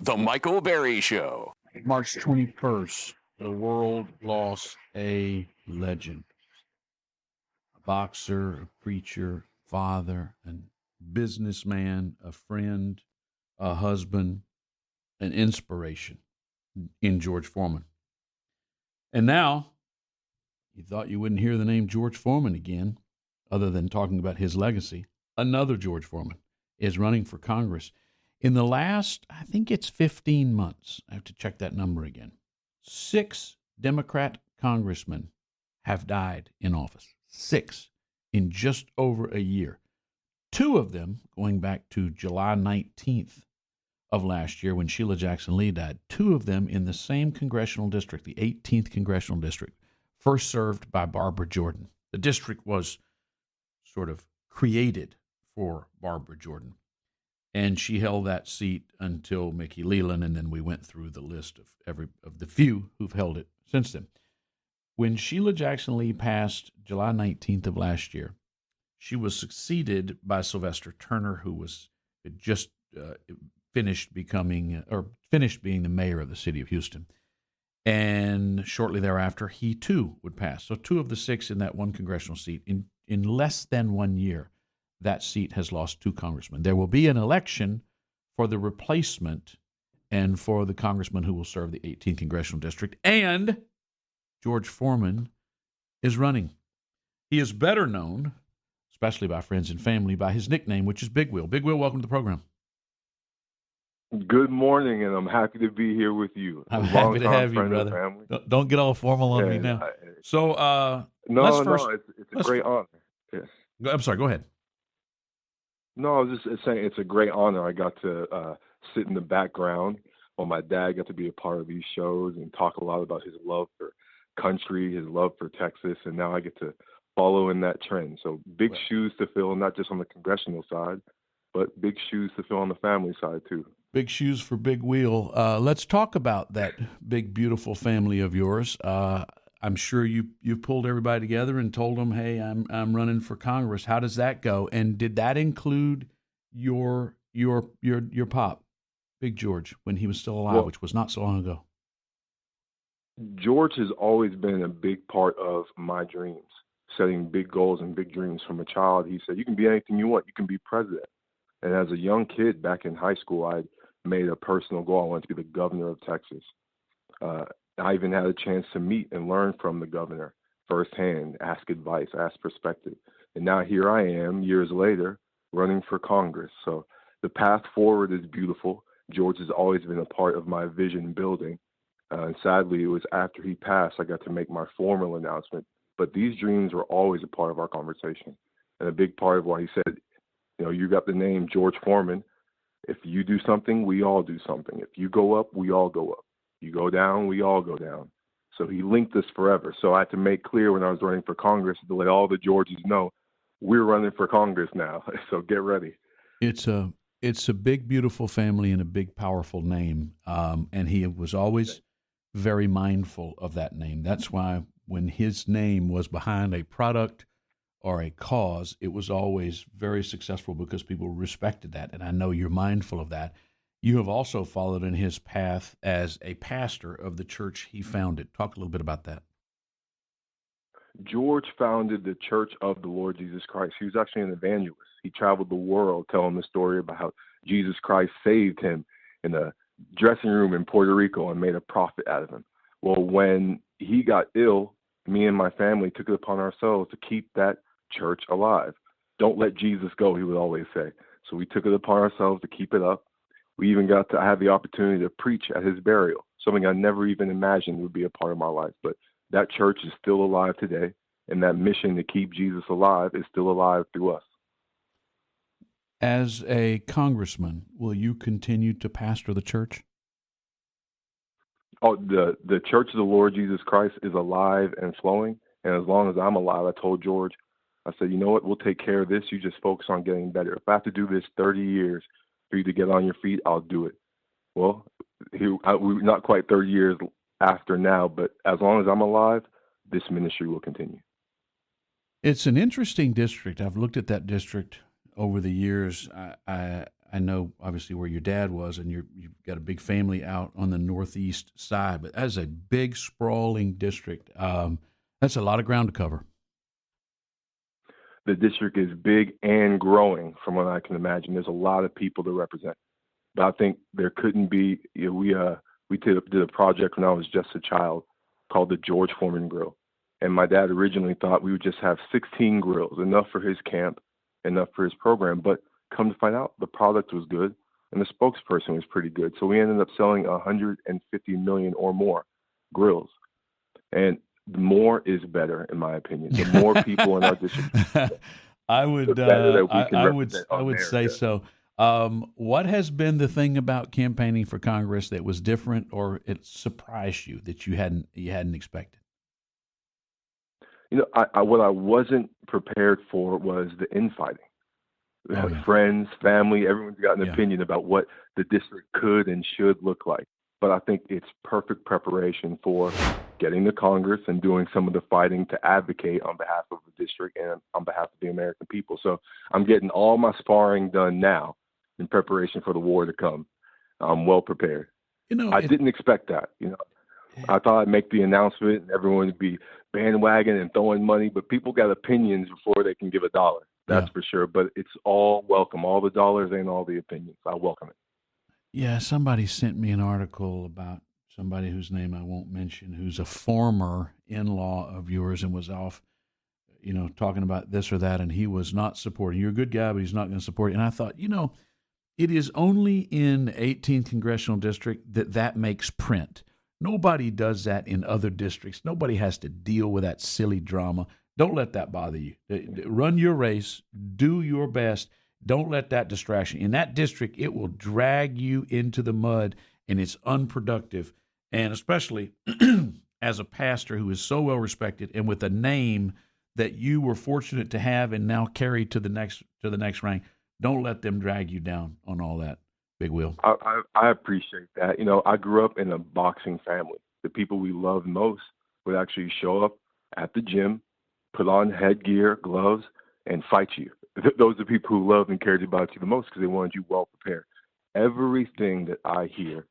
The Michael Berry Show. March 21st, the world lost a legend. A boxer, a preacher, father, a businessman, a friend, a husband, an inspiration in George Foreman. And now, you thought you wouldn't hear the name George Foreman again, other than talking about his legacy. Another George Foreman is running for Congress. In the last, I think it's 15 months, I have to check that number again, 6 Democrat congressmen have died in office. 6 in just over a year. 2 of them, going back to July 19th of last year when Sheila Jackson Lee died, 2 of them in the same congressional district, the 18th congressional district, first served by Barbara Jordan. The district was sort of created for Barbara Jordan. And she held that seat until Mickey Leland, and then we went through the list of the few who've held it since then. When Sheila Jackson Lee passed July 19th of last year, she was succeeded by Sylvester Turner, who had just finished being the mayor of the city of Houston. And shortly thereafter, he too would pass. So 2 of the 6 in that one congressional seat in less than 1 year. That seat has lost 2 congressmen. There will be an election for the replacement and for the congressman who will serve the 18th congressional district. And George Foreman is running. He is better known, especially by friends and family, by his nickname, which is Big Wheel. Big Wheel, welcome to the program. Good morning, and I'm happy to be here with you. I'm happy to have you, brother. Don't get all formal on me now. It's a great honor. Yes. I'm sorry, go ahead. No, I was just saying it's a great honor. I got to sit in the background while my dad got to be a part of these shows and talk a lot about his love for country, his love for Texas, and now I get to follow in that trend. So big shoes to fill, not just on the congressional side, but big shoes to fill on the family side too. Big shoes for Big Wheel. Let's talk about that big, beautiful family of yours. I'm sure you pulled everybody together and told them, "Hey, I'm running for Congress." How does that go? And did that include your pop, Big George, when he was still alive, which was not so long ago? George has always been a big part of my dreams, setting big goals and big dreams. From a child, he said, "You can be anything you want. You can be president." And as a young kid back in high school, I made a personal goal. I wanted to be the governor of Texas. I even had a chance to meet and learn from the governor firsthand, ask advice, ask perspective. And now here I am, years later, running for Congress. So the path forward is beautiful. George has always been a part of my vision building. And sadly, it was after he passed, I got to make my formal announcement. But these dreams were always a part of our conversation. And a big part of why he said, you got the name George Foreman. If you do something, we all do something. If you go up, we all go up. You go down, we all go down. So he linked us forever. So I had to make clear when I was running for Congress to let all the Georges know we're running for Congress now. So get ready. It's a big, beautiful family and a big, powerful name. And he was always very mindful of that name. That's why when his name was behind a product or a cause, it was always very successful because people respected that. And I know you're mindful of that. You have also followed in his path as a pastor of the church he founded. Talk a little bit about that. George founded the Church of the Lord Jesus Christ. He was actually an evangelist. He traveled the world telling the story about how Jesus Christ saved him in a dressing room in Puerto Rico and made a prophet out of him. Well, when he got ill, me and my family took it upon ourselves to keep that church alive. Don't let Jesus go, he would always say. So we took it upon ourselves to keep it up. We even got to have the opportunity to preach at his burial, something I never even imagined would be a part of my life. But that church is still alive today, and that mission to keep Jesus alive is still alive through us. As a congressman, will you continue to pastor the church? Oh, the Church of the Lord Jesus Christ is alive and flowing, and as long as I'm alive, I told George, I said, you know what, we'll take care of this. You just focus on getting better. If I have to do this 30 years for you to get on your feet, I'll do it. Well, we're not quite 30 years after now, but as long as I'm alive, this ministry will continue. It's an interesting district. I've looked at that district over the years. I I know obviously where your dad was, and you've got a big family out on the northeast side, but as a big sprawling district, that's a lot of ground to cover. The district is big and growing from what I can imagine. There's a lot of people to represent. But I think there couldn't be, we did a project when I was just a child called the George Foreman Grill. And my dad originally thought we would just have 16 grills, enough for his camp, enough for his program. But come to find out, the product was good and the spokesperson was pretty good. So we ended up selling 150 million or more grills. And more is better, in my opinion. The more people in our district, I would, the better that we can I represent would say America. so. What has been the thing about campaigning for Congress that was different, or it surprised you that you hadn't expected? What I wasn't prepared for was the infighting. Oh, yeah. Friends, family, everyone's got an Yeah. opinion about what the district could and should look like. But I think it's perfect preparation for getting to Congress and doing some of the fighting to advocate on behalf of the district and on behalf of the American people. So I'm getting all my sparring done now in preparation for the war to come. I'm well prepared. I didn't expect that. I thought I'd make the announcement and everyone would be bandwagon and throwing money, but people got opinions before they can give a dollar. That's for sure. But it's all welcome. All the dollars ain't all the opinions. I welcome it. Yeah, somebody sent me an article about somebody whose name I won't mention, who's a former in-law of yours and was off, talking about this or that, and he was not supporting. You're a good guy, but he's not going to support you. And I thought, it is only in 18th Congressional District that makes print. Nobody does that in other districts. Nobody has to deal with that silly drama. Don't let that bother you. Run your race. Do your best. Don't let that distraction. In that district, it will drag you into the mud, and it's unproductive. And especially as a pastor who is so well respected and with a name that you were fortunate to have and now carry to the next rank, don't let them drag you down on all that, Big Will. I appreciate that. I grew up in a boxing family. The people we loved most would actually show up at the gym, put on headgear, gloves, and fight you. Those are people who loved and cared about you the most because they wanted you well prepared. Everything that I hear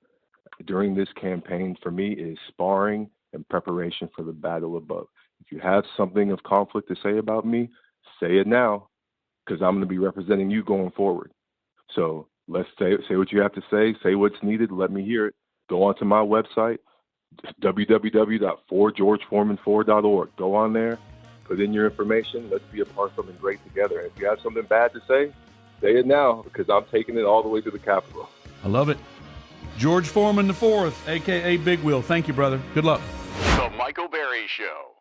during this campaign for me is sparring and preparation for the battle above. If you have something of conflict to say about me, say it now because I'm going to be representing you going forward. So let's say what you have to say what's needed, let me hear it. Go onto my website, www.forgeorgeforeman4.org. Go on there. Put in your information. Let's be a part of something great together. And if you have something bad to say it now because I'm taking it all the way to the Capitol. I love it. George Foreman IV, a.k.a. Big Will. Thank you, brother. Good luck. The Michael Berry Show.